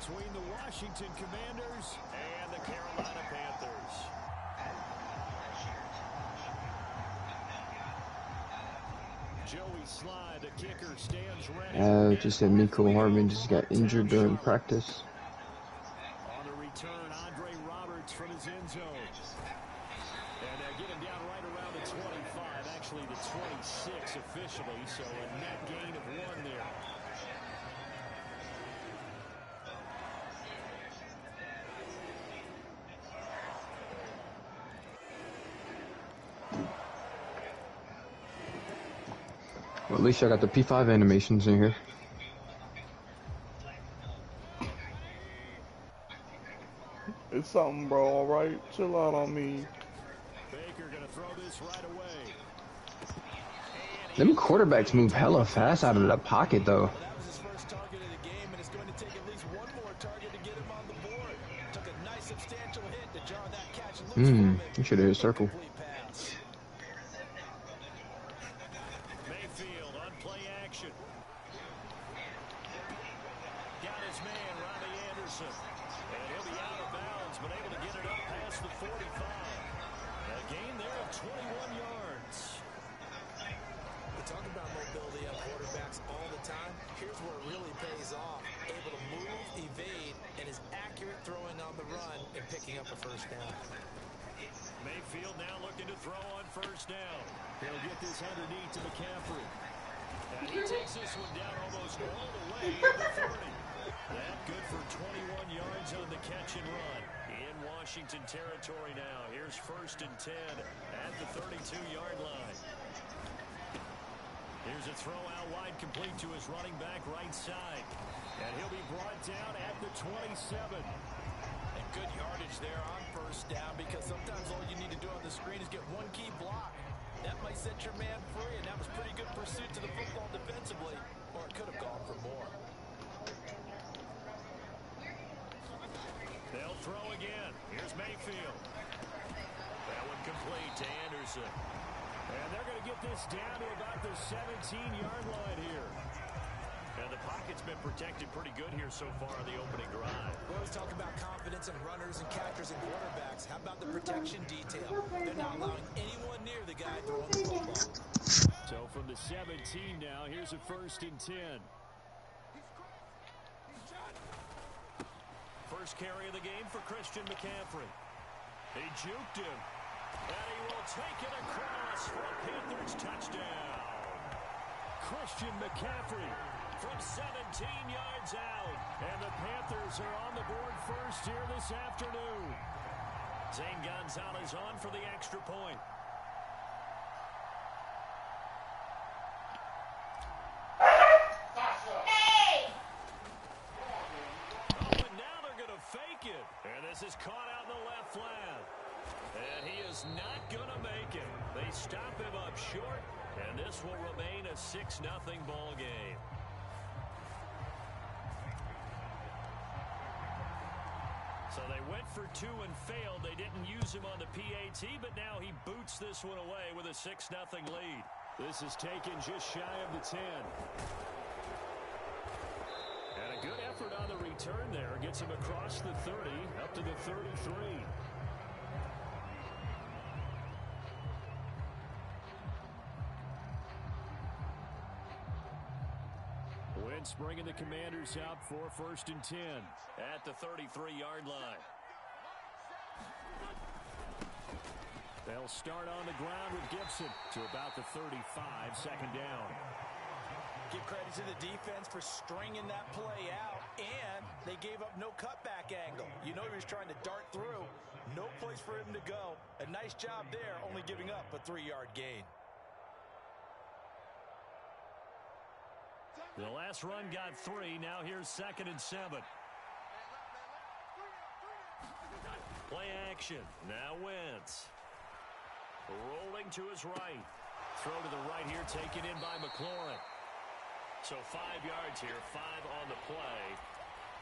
between the Washington Commanders and the Carolina Panthers. Joey Sly, the kicker, stands ready. Just said Miko Hardman just got injured during practice. On the return, Andre Roberts from his end zone. And get him down right around the 25, actually the 26 officially, so a net gain of 1 there. Well, at least I got the P5 animations in here. It's something, bro. All right, chill out on me. Baker gonna throw this right away. Them quarterbacks move hella fast out of the pocket, though. Well, that was his first target of the game, and it's going to take at least one more target to get him on the board. Took a nice substantial hit to jar that catch loose for him. You should have hit a circle. Mayfield on play action. Got his man, Robbie Anderson. And he'll be out of bounds, but able to get it up past the 45. A gain there of 21 yards. We talk about mobility on quarterbacks all the time. Here's where it really pays off. Able to move, evade, and is accurate throwing on the run and picking up a first down. Mayfield now looking to throw on first down. He'll get this underneath to McCaffrey. And he takes this one down almost all the way to the 30. That good for 21 yards on the catch and run. In Washington territory now. Here's 1st and 10 at the 32-yard line. Here's a throw out wide, complete to his running back right side. And he'll be brought down at the 27. And good yardage there on first down, because sometimes all you need to do on the screen is get one key block. That might set your man free, and that was pretty good pursuit to the football defensively, or it could have gone for more. They'll throw again. Here's Mayfield. That one complete to Anderson. And they're going to get this down to about the 17-yard line here. And the pocket's been protected pretty good here so far on the opening drive. We always talk about confidence in runners and catchers and quarterbacks. How about the protection detail? They're not allowing anyone near the guy throwing the football. So from the 17 now, here's a 1st and 10. First carry of the game for Christian McCaffrey. He juked him. And he will take it across for a Panthers touchdown. Christian McCaffrey from 17 yards out. And the Panthers are on the board first here this afternoon. Zane Gonzalez on for the extra point. Fake it. And this is caught out in the left flat. And he is not going to make it. They stop him up short, and this will remain a 6-0 ball game. So they went for 2 and failed. They didn't use him on the PAT, but now he boots this one away with a 6-0 lead. This is taken just shy of the 10. And a good effort on the return there. Gets him across the 30, up to the 33. Wentz bringing the Commanders out for 1st and 10 at the 33-yard line. They'll start on the ground with Gibson to about the 35, 2nd down. Give credit to the defense for stringing that play out, and they gave up no cutback angle. You know he was trying to dart through. No place for him to go. A nice job there, only giving up a 3-yard gain. The last run got 3. Now here's 2nd and 7. Play action. Now Wentz. Rolling to his right. Throw to the right here, taken in by McLaurin. So 5 yards here, 5 on the play.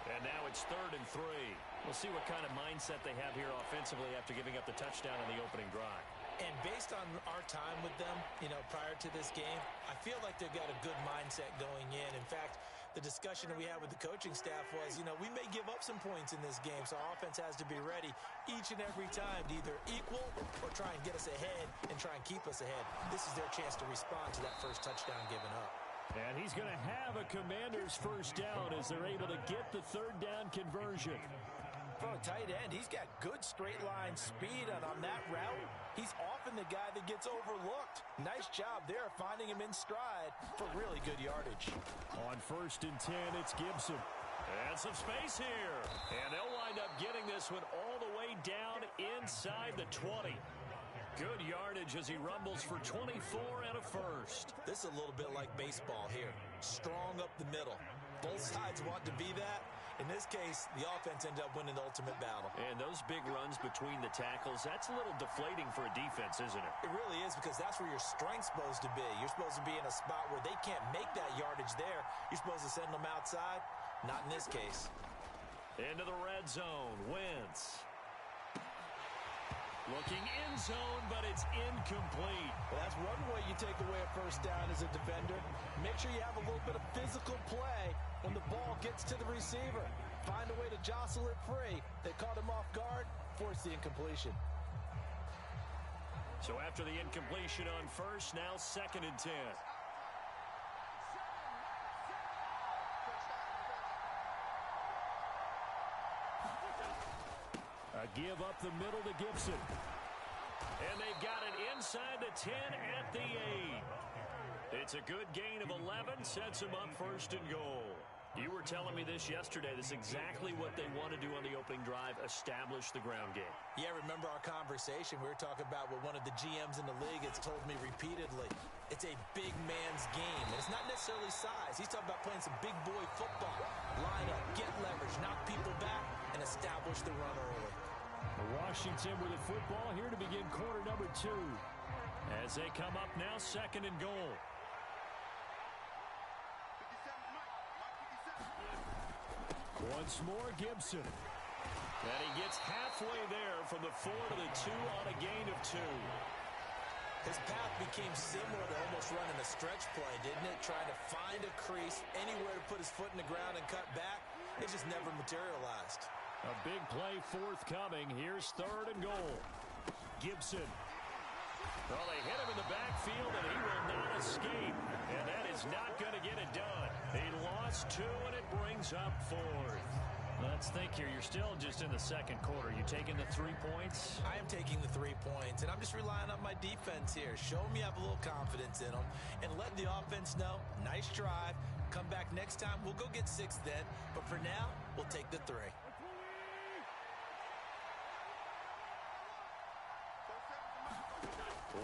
And now it's 3rd and 3. We'll see what kind of mindset they have here offensively after giving up the touchdown on the opening drive. And based on our time with them, prior to this game, I feel like they've got a good mindset going in. In fact, the discussion that we had with the coaching staff was, you know, we may give up some points in this game, so our offense has to be ready each and every time to either equal or try and get us ahead and try and keep us ahead. This is their chance to respond to that first touchdown given up. And he's going to have a Commander's first down as they're able to get the third down conversion. For a tight end, he's got good straight line speed, and on that route, he's often the guy that gets overlooked. Nice job there finding him in stride for really good yardage. On 1st and 10, it's Gibson. And some space here. And they'll wind up getting this one all the way down inside the 20. Good yardage as he rumbles for 24 and a first. This is a little bit like baseball here. Strong up the middle. Both sides want to be that. In this case, the offense ended up winning the ultimate battle. And those big runs between the tackles, that's a little deflating for a defense, isn't it? It really is, because that's where your strength's supposed to be. You're supposed to be in a spot where they can't make that yardage there. You're supposed to send them outside. Not in this case. Into the red zone. Wentz. Looking in zone, but it's incomplete. Well, that's one way you take away a first down as a defender. Make sure you have a little bit of physical play when the ball gets to the receiver. Find a way to jostle it free. They caught him off guard, forced the incompletion. So after the incompletion on first, now 2nd and 10. A give up the middle to Gibson. And they've got it inside the 10 at the 8. It's a good gain of 11, sets them up 1st and goal. You were telling me this yesterday. This is exactly what they want to do on the opening drive, establish the ground game. Yeah, remember our conversation? We were talking about what one of the GMs in the league has told me repeatedly. It's a big man's game. And it's not necessarily size. He's talking about playing some big boy football. Line up, get leverage, knock people back, and establish the run early. Washington with the football here to begin quarter number 2. As they come up now, 2nd and goal. Once more, Gibson. And he gets halfway there from the 4 to the 2 on a gain of 2. His path became similar to almost running a stretch play, didn't it? Trying to find a crease, anywhere to put his foot in the ground and cut back. It just never materialized. A big play forthcoming. Here's 3rd and goal. Gibson. Well, they hit him in the backfield, and he will not escape. And that is not going to get it done. He lost 2, and it brings up 4th. Let's think here. You're still just in the 2nd quarter. You taking the 3 points? I am taking the 3 points, and I'm just relying on my defense here. Show me I have a little confidence in them, and let the offense know, nice drive. Come back next time. We'll go get 6 then. But for now, we'll take the 3.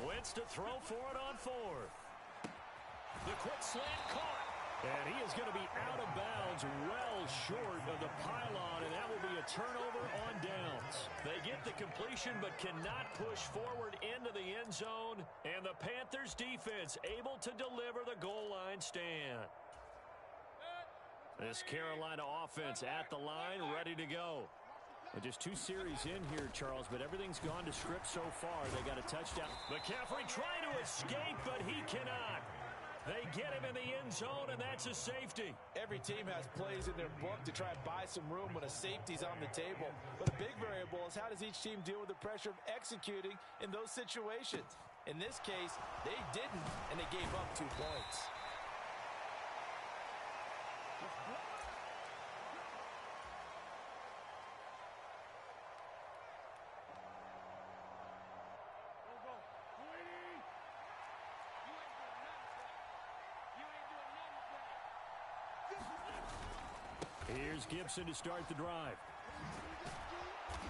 Wentz to throw for it on 4th. The quick slant caught. And he is going to be out of bounds well short of the pylon, and that will be a turnover on downs. They get the completion but cannot push forward into the end zone, and the Panthers defense able to deliver the goal line stand. This Carolina offense at the line, ready to go. And just 2 series in here, Charles, but everything's gone to script so far. They got a touchdown. McCaffrey trying to escape, but he cannot. They get him in the end zone, and that's a safety. Every team has plays in their book to try and buy some room when a safety's on the table. But a big variable is how does each team deal with the pressure of executing in those situations? In this case, they didn't, and they gave up 2 points. Here's Gibson to start the drive.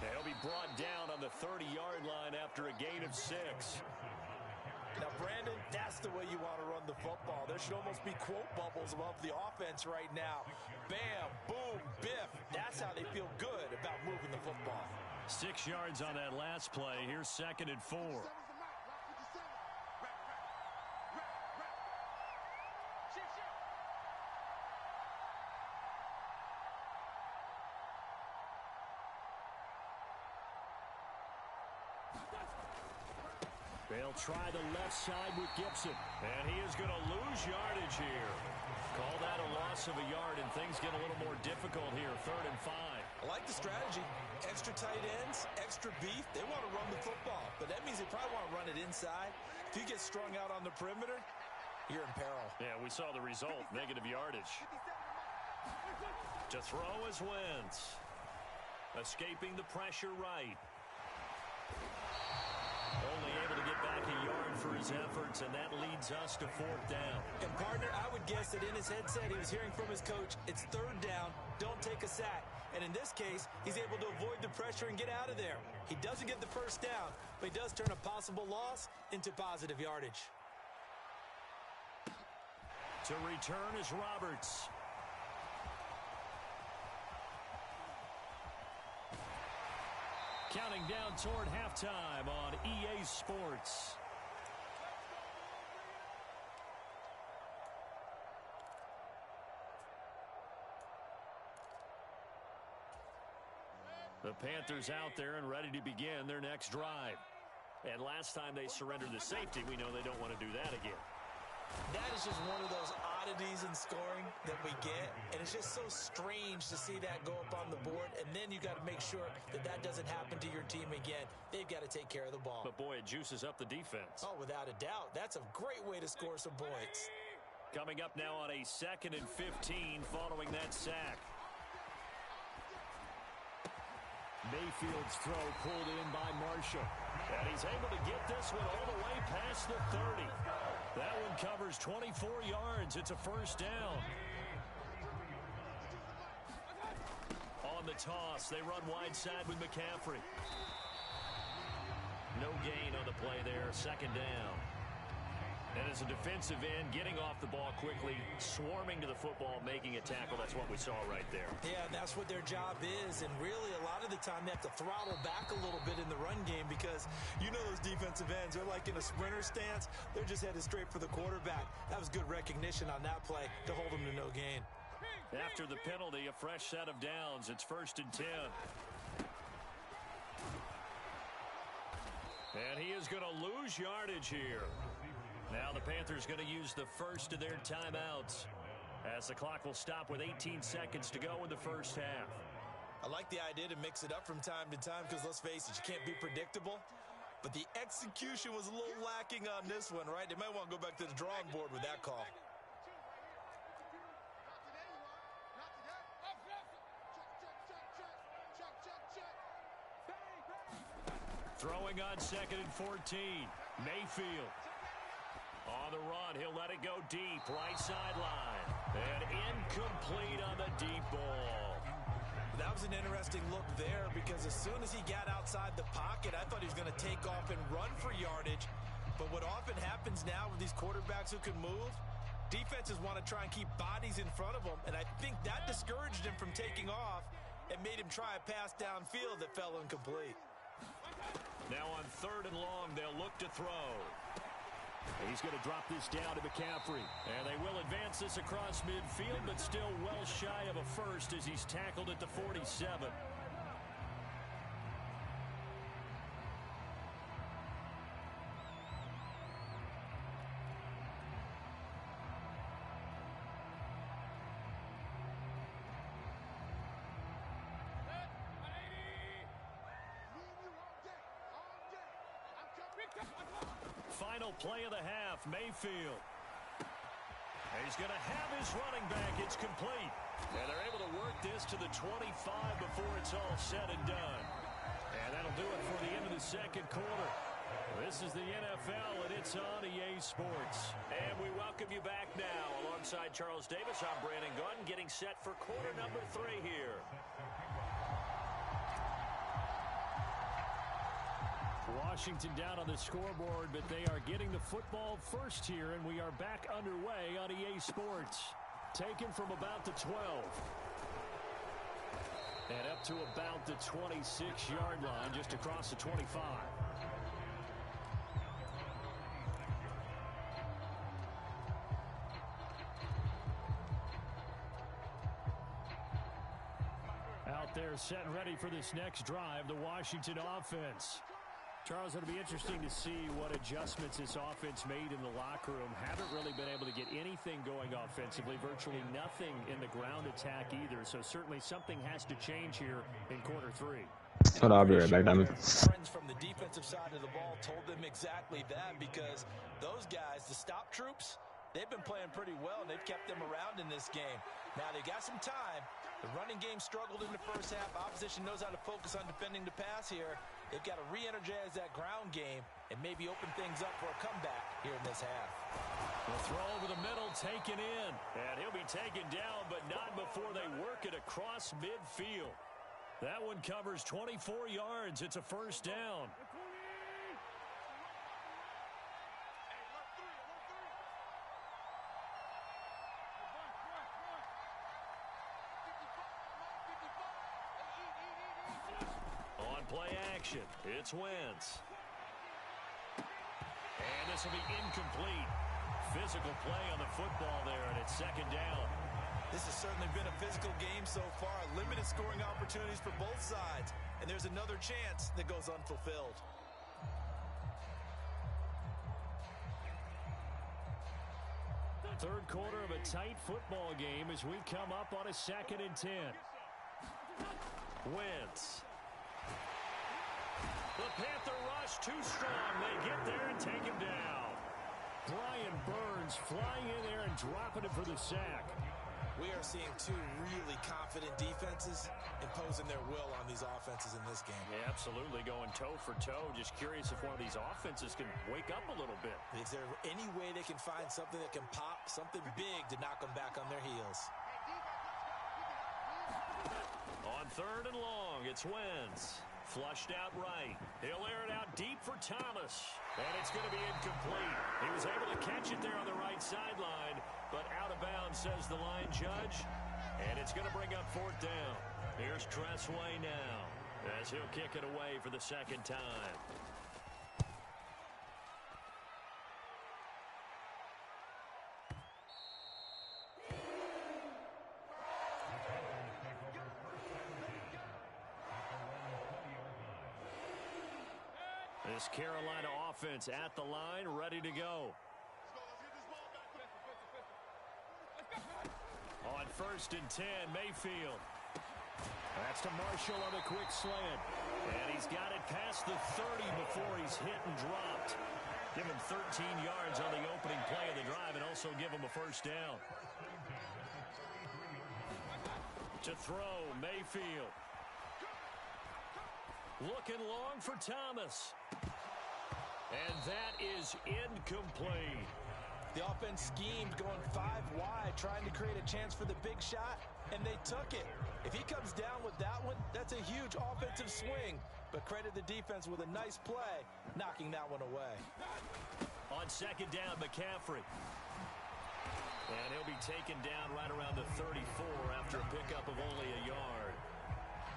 They'll be brought down on the 30-yard line after a gain of 6. Now, Brandon, that's the way you want to run the football. There should almost be quote bubbles above the offense right now. Bam, boom, biff. That's how they feel good about moving the football. 6 yards on that last play. Here's 2nd and 4. They'll try the left side with Gibson. And he is going to lose yardage here. Call that a loss loss of a yard, and things get a little more difficult here. 3rd and 5. I like the strategy. Extra tight ends, extra beef. They want to run the football, but that means they probably want to run it inside. If you get strung out on the perimeter, you're in peril. Yeah, we saw the result. Negative yardage. To throw is Wentz. Escaping the pressure right. Only able to get back a yard for his efforts, and that leads us to 4th down. And, partner, I would guess that in his headset he was hearing from his coach, it's 3rd down, don't take a sack. And in this case, he's able to avoid the pressure and get out of there. He doesn't get the 1st down, but he does turn a possible loss into positive yardage. To return is Roberts. Counting down toward halftime on EA Sports. The Panthers out there and ready to begin their next drive. And last time they surrendered the safety, we know they don't want to do that again. That is just one of those oddities in scoring that we get, and it's just so strange to see that go up on the board, and then you got to make sure that that doesn't happen to your team again. They've got to take care of the ball. But, boy, it juices up the defense. Oh, without a doubt. That's a great way to score some points. Coming up now on a 2nd and 15 following that sack. Mayfield's throw pulled in by Marshall. And he's able to get this one all the way past the 30. That one covers 24 yards. It's a 1st down. On the toss, they run wide side with McCaffrey. No gain on the play there. 2nd down. And as a defensive end, getting off the ball quickly, swarming to the football, making a tackle. That's what we saw right there. Yeah, that's what their job is. And really, a lot of the time, they have to throttle back a little bit in the run game because you know those defensive ends, they're like in a sprinter stance. They're just headed straight for the quarterback. That was good recognition on that play to hold them to no gain. After the penalty, a fresh set of downs. It's 1st and 10. And he is going to lose yardage here. Now the Panthers going to use the first of their timeouts as the clock will stop with 18 seconds to go in the 1st half. I like the idea to mix it up from time to time because, let's face it, you can't be predictable. But the execution was a little lacking on this one, right? They might want to go back to the drawing board with that call. Throwing on 2nd and 14. Mayfield. On the run, he'll let it go deep, right sideline. And incomplete on the deep ball. That was an interesting look there because as soon as he got outside the pocket, I thought he was going to take off and run for yardage. But what often happens now with these quarterbacks who can move, defenses want to try and keep bodies in front of them, and I think that discouraged him from taking off and made him try a pass downfield that fell incomplete. Now on 3rd and long, they'll look to throw. He's going to drop this down to McCaffrey. And they will advance this across midfield, but still well shy of a first as he's tackled at the 47. Final play of the half, Mayfield. And he's going to have his running back. It's complete. And they're able to work this to the 25 before it's all said and done. And that'll do it for the end of the 2nd quarter. This is the NFL, and it's on EA Sports. And we welcome you back now. Alongside Charles Davis, I'm Brandon Gunn, getting set for quarter number 3 here. Washington down on the scoreboard, but they are getting the football first here, and we are back underway on EA Sports. Taken from about the 12. And up to about the 26-yard line, just across the 25. Out there set and ready for this next drive, the Washington offense. Charles, it'll be interesting to see what adjustments this offense made in the locker room. Haven't really been able to get anything going offensively, virtually nothing in the ground attack either. So certainly something has to change here in quarter three. Hold on, I'll be right back, Diamond. Friends from the defensive side of the ball told them exactly that, because those guys, the stop troops, they've been playing pretty well, and they've kept them around in this game. Now, they got some time. The running game struggled in the first half. Opposition knows how to focus on defending the pass here. They've got to re-energize that ground game and maybe open things up for a comeback here in this half. The throw over the middle taken in. And he'll be taken down, but not before they work it across midfield. That one covers 24 yards. It's a first down. On play action, it's Wentz. And this will be incomplete. Physical play on the football there, and it's second down. This has certainly been a physical game so far. Limited scoring opportunities for both sides. And there's another chance that goes unfulfilled. Third quarter of a tight football game as we come up on a 2nd and 10. Wentz. The Panther rush too strong. They get there and take him down. Brian Burns flying in there and dropping it for the sack. We are seeing two really confident defenses imposing their will on these offenses in this game. Yeah, absolutely, going toe for toe. Just curious if one of these offenses can wake up a little bit. Is there any way they can find something that can pop, something big to knock them back on their heels? On 3rd and long, it's Wentz. Flushed out right. He'll air it out deep for Thomas. And it's going to be incomplete. He was able to catch it there on the right sideline, but out of bounds, says the line judge. And it's going to bring up 4th down. Here's Tressway now, as he'll kick it away for the 2nd time. This Carolina offense at the line, ready to go. On 1st and 10, Mayfield. That's to Marshall on a quick slant. And he's got it past the 30 before he's hit and dropped. Give him 13 yards on the opening play of the drive and also give him a first down. To throw, Mayfield. Looking long for Thomas. And that is incomplete. The offense schemed, going 5 wide, trying to create a chance for the big shot, and they took it. If he comes down with that one, that's a huge offensive swing. But credit the defense with a nice play, knocking that one away. On 2nd down, McCaffrey. And he'll be taken down right around the 34 after a pickup of only a yard.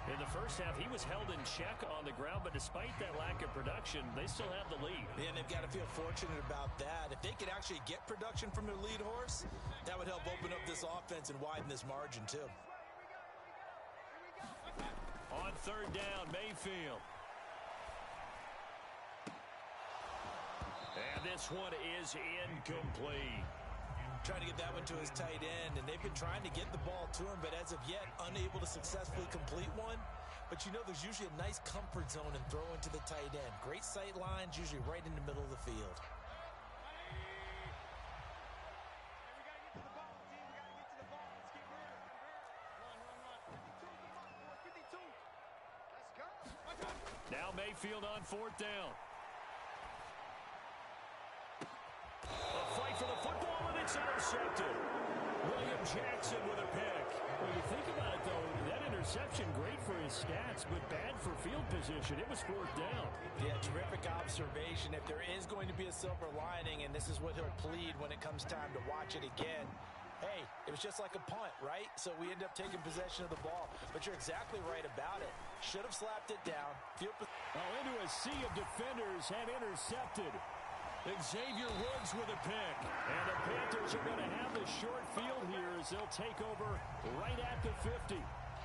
In the first half, he was held in check on the ground, but despite that lack of production, they still have the lead. And they've got to feel fortunate about that. If they could actually get production from their lead horse, that would help open up this offense and widen this margin, too. On 3rd down, Mayfield. And this one is incomplete. Trying to get that one to his tight end, and they've been trying to get the ball to him, but as of yet, unable to successfully complete one. But you know, there's usually a nice comfort zone in throwing to the tight end. Great sight lines, usually right in the middle of the field. Now Mayfield on 4th down. A fight for the football, and it's intercepted. William Jackson with a pick. When you think about it, though, that interception, great for his stats, but bad for field position. It was 4th down. Yeah, terrific observation. If there is going to be a silver lining, and this is what he'll plead when it comes time to watch it again, hey, it was just like a punt, right? So we end up taking possession of the ball. But you're exactly right about it. Should have slapped it down. Into a sea of defenders and intercepted. Xavier Woods with a pick. And the Panthers are going to have the short field here as they'll take over right at the 50.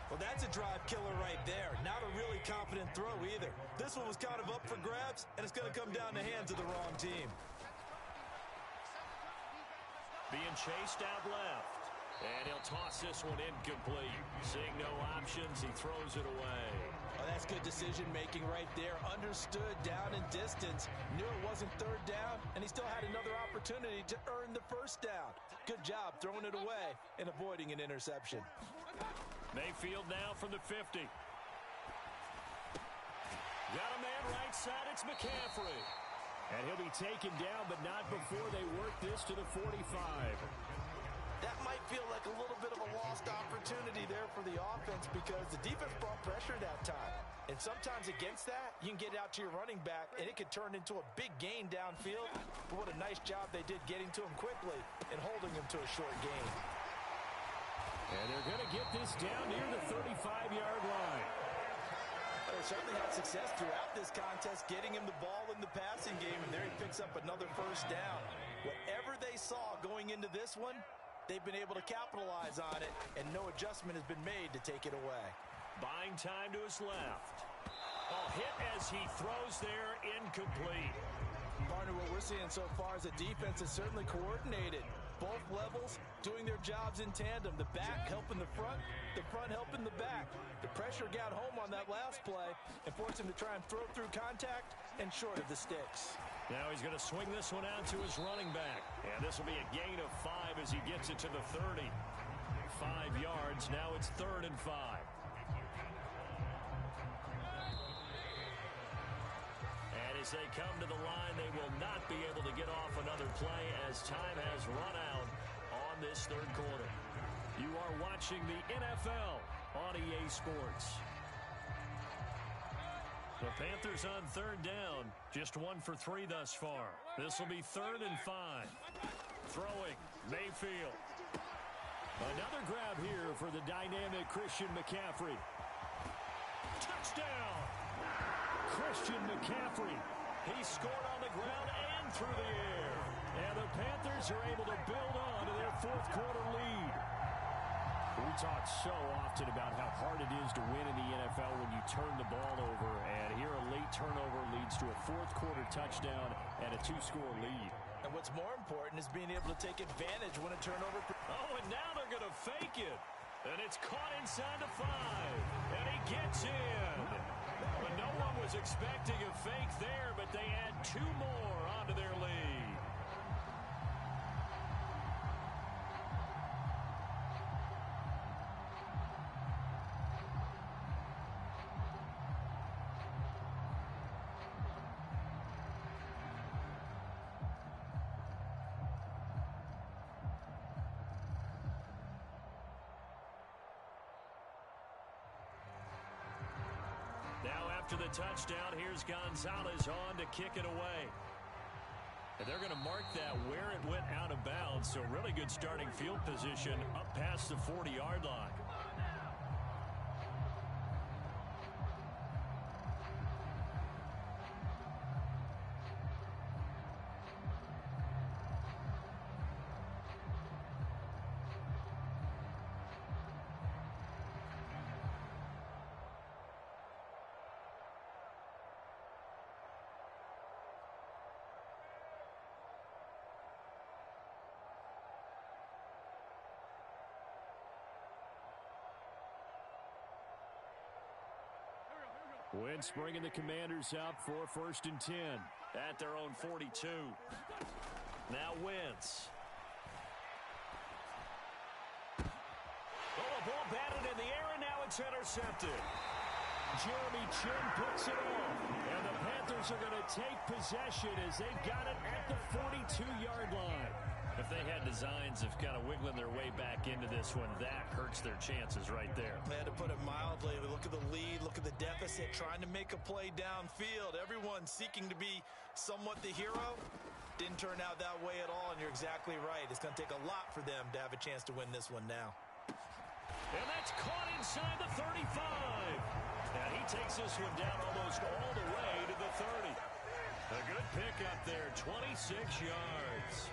Well, that's a drive killer right there. Not a really confident throw either. This one was kind of up for grabs, and it's going to come down the hands of the wrong team. Being chased out left. And he'll toss this one incomplete. Seeing no options, he throws it away. Oh, that's good decision-making right there. Understood down and distance. Knew it wasn't third down, and he still had another opportunity to earn the first down. Good job throwing it away and avoiding an interception. Mayfield now from the 50. Got a man right side. It's McCaffrey. And he'll be taken down, but not before they work this to the 45. That might feel like a little bit of a lost opportunity there for the offense because the defense brought pressure that time. And sometimes against that, you can get out to your running back, and it could turn into a big gain downfield. But what a nice job they did getting to him quickly and holding him to a short gain. And they're going to get this down near the 35-yard line. They certainly had success throughout this contest, getting him the ball in the passing game, and there he picks up another first down. Whatever they saw going into this one, they've been able to capitalize on it, and no adjustment has been made to take it away. Buying time to his left. Oh, hit as he throws there, incomplete. Partner, what we're seeing so far is the defense is certainly coordinated. Both levels doing their jobs in tandem. The back helping the front helping the back. The pressure got home on that last play and forced him to try and throw through contact and short of the sticks. Now he's going to swing this one out to his running back. And this will be a gain of 5 as he gets it to the 30. 5 yards. Now it's 3rd and 5. And as they come to the line, they will not be able to get off another play as time has run out on this 3rd quarter. You are watching the NFL on EA Sports. The Panthers on 3rd down. Just 1 for 3 thus far. This will be 3rd and 5. Throwing, Mayfield. Another grab here for the dynamic Christian McCaffrey. Touchdown! Christian McCaffrey. He scored on the ground and through the air. And the Panthers are able to build on to their 4th quarter lead. We talk so often about how hard it is to win in the NFL when you turn the ball over, and here a late turnover leads to a 4th quarter touchdown and a 2-score lead. And what's more important is being able to take advantage when a turnover. Oh, and now they're going to fake it. And it's caught inside the 5. And he gets in. But no one was expecting a fake there, but they add 2 more onto their lead. Now after the touchdown, here's Gonzalez on to kick it away. And they're going to mark that where it went out of bounds, so really good starting field position up past the 40-yard line. Wentz bringing the Commanders up for 1st and 10. At their own 42. Now Wentz. Oh, the ball batted in the air, and now it's intercepted. Jeremy Chin picks it off. And the Panthers are going to take possession as they've got it at the 42-yard line. If they had designs of kind of wiggling their way back into this one, that hurts their chances right there. Man, to put it mildly, look at the lead, look at the deficit, trying to make a play downfield. Everyone seeking to be somewhat the hero. Didn't turn out that way at all, and you're exactly right. It's going to take a lot for them to have a chance to win this one now. And that's caught inside the 35. And he takes this one down almost all the way to the 30. A good pickup there, 26 yards.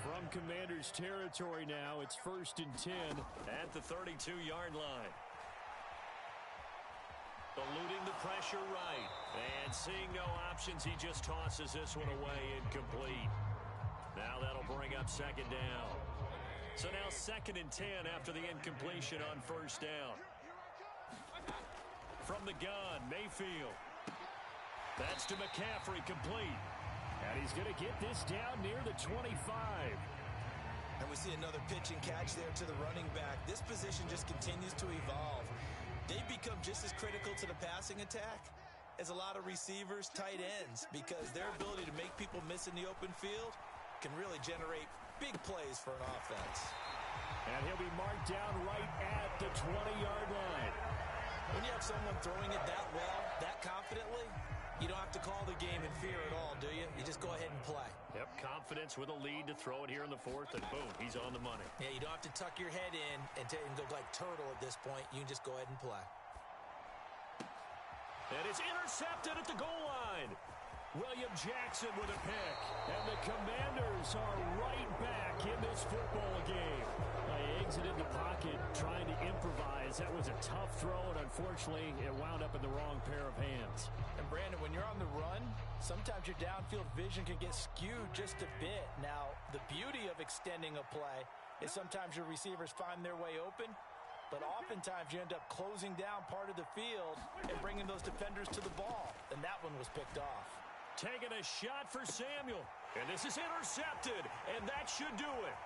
From Commanders territory now, it's 1st and 10. At the 32-yard line. Eluding the pressure right. And seeing no options, he just tosses this one away incomplete. Now that'll bring up second down. So now 2nd and 10 after the incompletion on first down. From the gun, Mayfield. That's to McCaffrey, complete. And he's going to get this down near the 25. And we see another pitch and catch there to the running back. This position just continues to evolve. They become just as critical to the passing attack as a lot of receivers, tight ends, because their ability to make people miss in the open field can really generate big plays for an offense. And he'll be marked down right at the 20-yard line. When you have someone throwing it that well, that confidently, you don't have to call the game in fear at all, do you? You just go ahead and play. Yep, confidence with a lead to throw it here in the 4th, and boom, he's on the money. Yeah, you don't have to tuck your head in and go like turtle at this point. You can just go ahead and play. And it's intercepted at the goal line. William Jackson with a pick. And the Commanders are right back in this football game. They exited the pocket trying to improvise. That was a tough throw, and unfortunately, it wound up in the wrong pair of hands. And Brandon, when you're on the run, sometimes your downfield vision can get skewed just a bit. Now, the beauty of extending a play is sometimes your receivers find their way open, but oftentimes you end up closing down part of the field and bringing those defenders to the ball, and that one was picked off. Taking a shot for Samuel. And this is intercepted, and that should do it.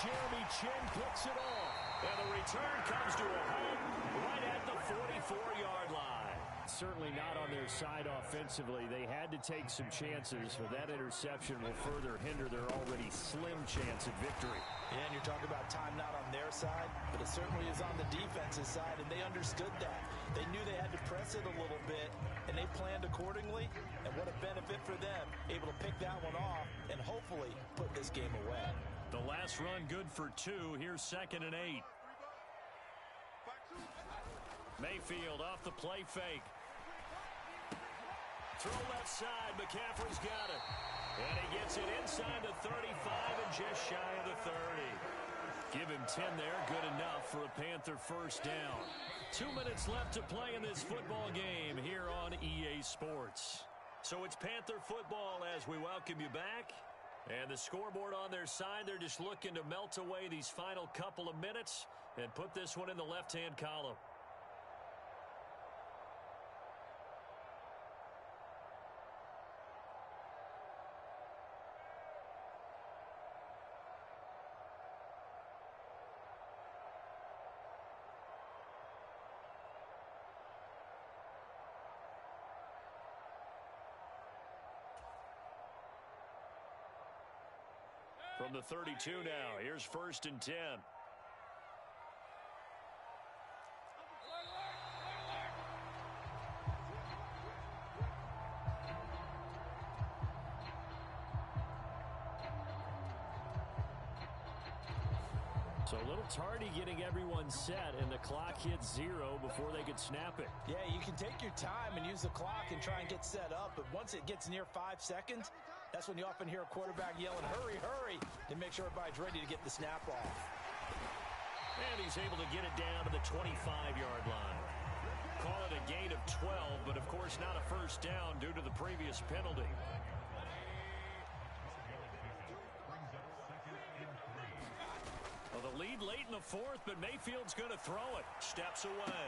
Jeremy Chin picks it off. And the return comes to a home right at the 44-yard line. Certainly not on their side offensively. They had to take some chances, but that interception will further hinder their already slim chance at victory. Yeah, and you're talking about time not on their side, but it certainly is on the defense's side, and they understood that. They knew they had to press it a little bit, and they planned accordingly, and what a benefit for them, able to pick that one off and hopefully put this game away. The last run good for 2. Here's 2nd and 8. Mayfield off the play fake. Throw left side. McCaffrey's got it. And he gets it inside the 35 and just shy of the 30. Give him 10 there. Good enough for a Panther first down. 2 minutes left to play in this football game here on EA Sports. So it's Panther football as we welcome you back. And the scoreboard on their side, they're just looking to melt away these final couple of minutes and put this one in the left-hand column. From the 32 now, here's 1st and 10. So a little tardy getting everyone set, and the clock hits 0 before they could snap it. Yeah, you can take your time and use the clock and try and get set up, but once it gets near 5 seconds, that's when you often hear a quarterback yelling, hurry, hurry, to make sure everybody's ready to get the snap off. And he's able to get it down to the 25-yard line. Call it a gain of 12, but of course not a first down due to the previous penalty. Well, the lead late in the 4th, but Mayfield's going to throw it. Steps away.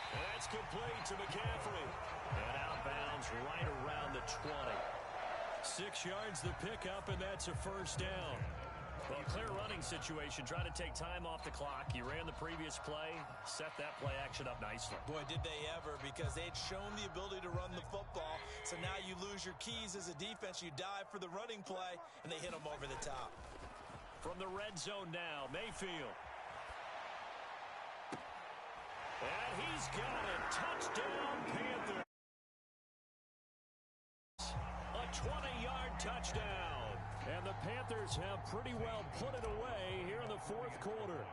And that's complete to McCaffrey. And outbounds right around the 20. 6 yards the pickup, and that's a first down. Well, clear running situation. Trying to take time off the clock. You ran the previous play, set that play action up nicely. Boy, did they ever, because they'd shown the ability to run the football. So now you lose your keys as a defense. You dive for the running play, and they hit them over the top. From the red zone now, Mayfield. And he's got it. Touchdown, Panthers. A 20-yard touchdown. And the Panthers have pretty well put it away here in the 4th quarter.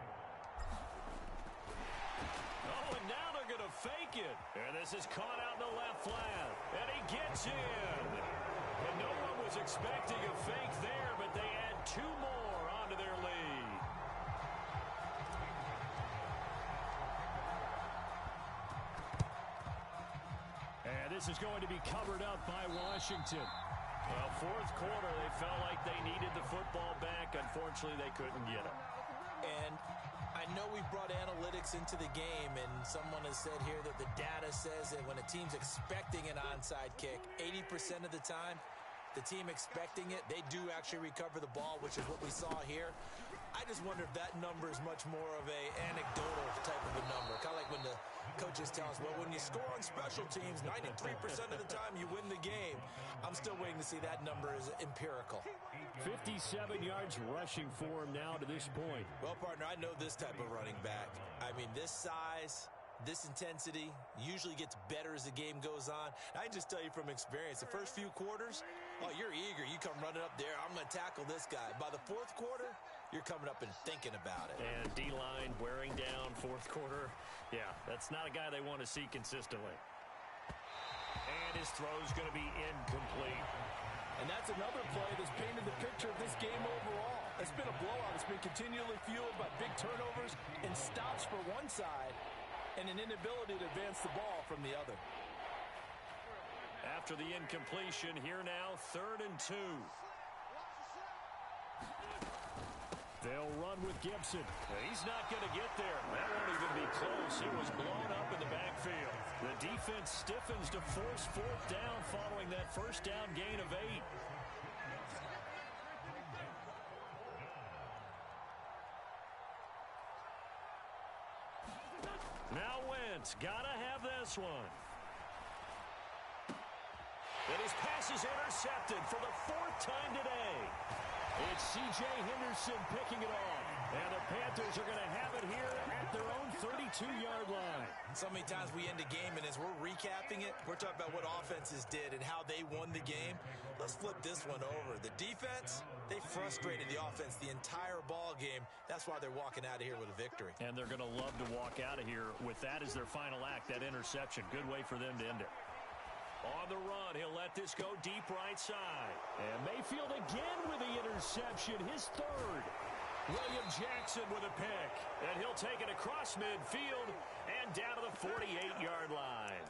Oh, and now they're going to fake it. And this is caught out in the left flat. And he gets in. And no one was expecting a fake there, but they add 2 more onto their lead. this is going to be covered up by Washington. Well, fourth quarter, they felt like they needed the football back. Unfortunately, they couldn't get it. And I know we brought analytics into the game, and someone has said here that the data says that when a team's expecting an onside kick, 80% of the time, the team expecting it, they do actually recover the ball, which is what we saw here. I just wonder if that number is much more of a anecdotal type of a number. Kind of like when the coaches tell us, well, when you score on special teams, 93% of the time you win the game. I'm still waiting to see that number is empirical. 57 yards rushing for him now to this point. Well, partner, I know this type of running back. I mean, this size, this intensity usually gets better as the game goes on. I can just tell you from experience, the first few quarters, oh, you're eager. You come running up there, I'm going to tackle this guy. By the fourth quarter, you're coming up and thinking about it. And D-line wearing down fourth quarter. Yeah, that's not a guy they want to see consistently. And his throw's going to be incomplete. And that's another play that's painted the picture of this game overall. It's been a blowout. It's been continually fueled by big turnovers and stops for one side and an inability to advance the ball from the other. After the incompletion, here now, 3rd and 2. They'll run with Gibson. He's not going to get there. That won't even be close. It was blown up in the backfield. The defense stiffens to force 4th down following that first down gain of 8. Now Wentz, gotta have this one. And his pass is intercepted for the 4th time today. It's C.J. Henderson picking it off. And the Panthers are going to have it here at their own 32-yard line. So many times we end a game, and as we're recapping it, we're talking about what offenses did and how they won the game. Let's flip this one over. The defense, they frustrated the offense the entire ball game. That's why they're walking out of here with a victory. And they're going to love to walk out of here with that as their final act, that interception. Good way for them to end it. On the run, he'll let this go deep right side. And Mayfield again with the interception, his 3rd. William Jackson with a pick. And he'll take it across midfield and down to the 48-yard line.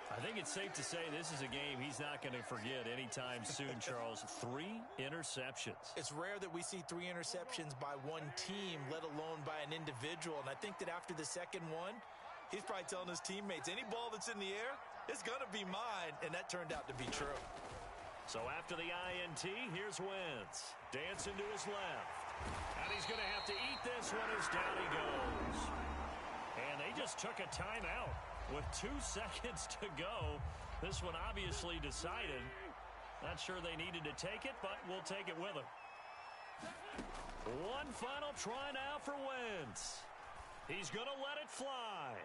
I think it's safe to say this is a game he's not going to forget anytime soon, Charles. 3 interceptions. It's rare that we see 3 interceptions by one team, let alone by an individual. And I think that after the second one, he's probably telling his teammates, any ball that's in the air, it's going to be mine, and that turned out to be true. So after the INT, here's Wentz. Dancing to his left. And he's going to have to eat this one as down he goes. And they just took a timeout with 2 seconds to go. This one obviously decided. Not sure they needed to take it, but we'll take it with them. One final try now for Wentz. He's going to let it fly.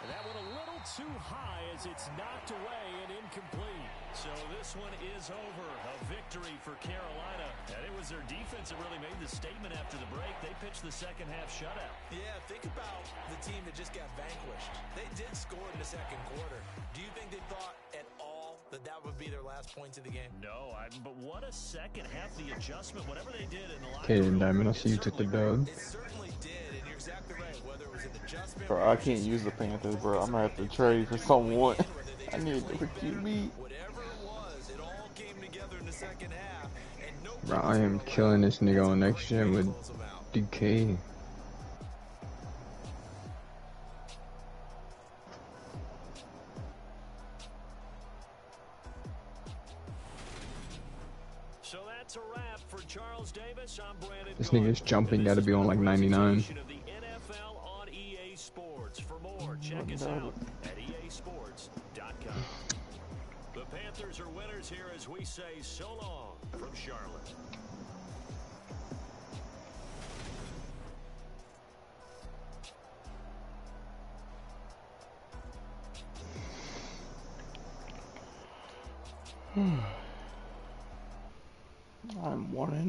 And that one a little too high as it's knocked away and incomplete. So this one is over. A victory for Carolina. And it was their defense that really made the statement after the break. They pitched the second half shutout. Yeah, think about the team that just got vanquished. They did score in the second quarter. Do you think they thought at all that that would be their last points of the game? No, but what a second half, the adjustment, whatever they did in the locker Okay, room. Diamond, I see you took the dub. It certainly did, and you're exactly right. Whether it was an adjustment, Bro, I can't use the Panthers, bro. I'm gonna have to trade for someone. I need a different QB. whatever it was, it all came together in the second half. And no Bro, I am killing this nigga on next gen with DK. So that's a wrap for Charles Davis. I'm Brandon. This nigga's jumping, gotta be on like 99. Of the NFL on EA Sports. For more, check us out at easports.com. The Panthers are winners here as we say so long from Charlotte. I'm 1-0.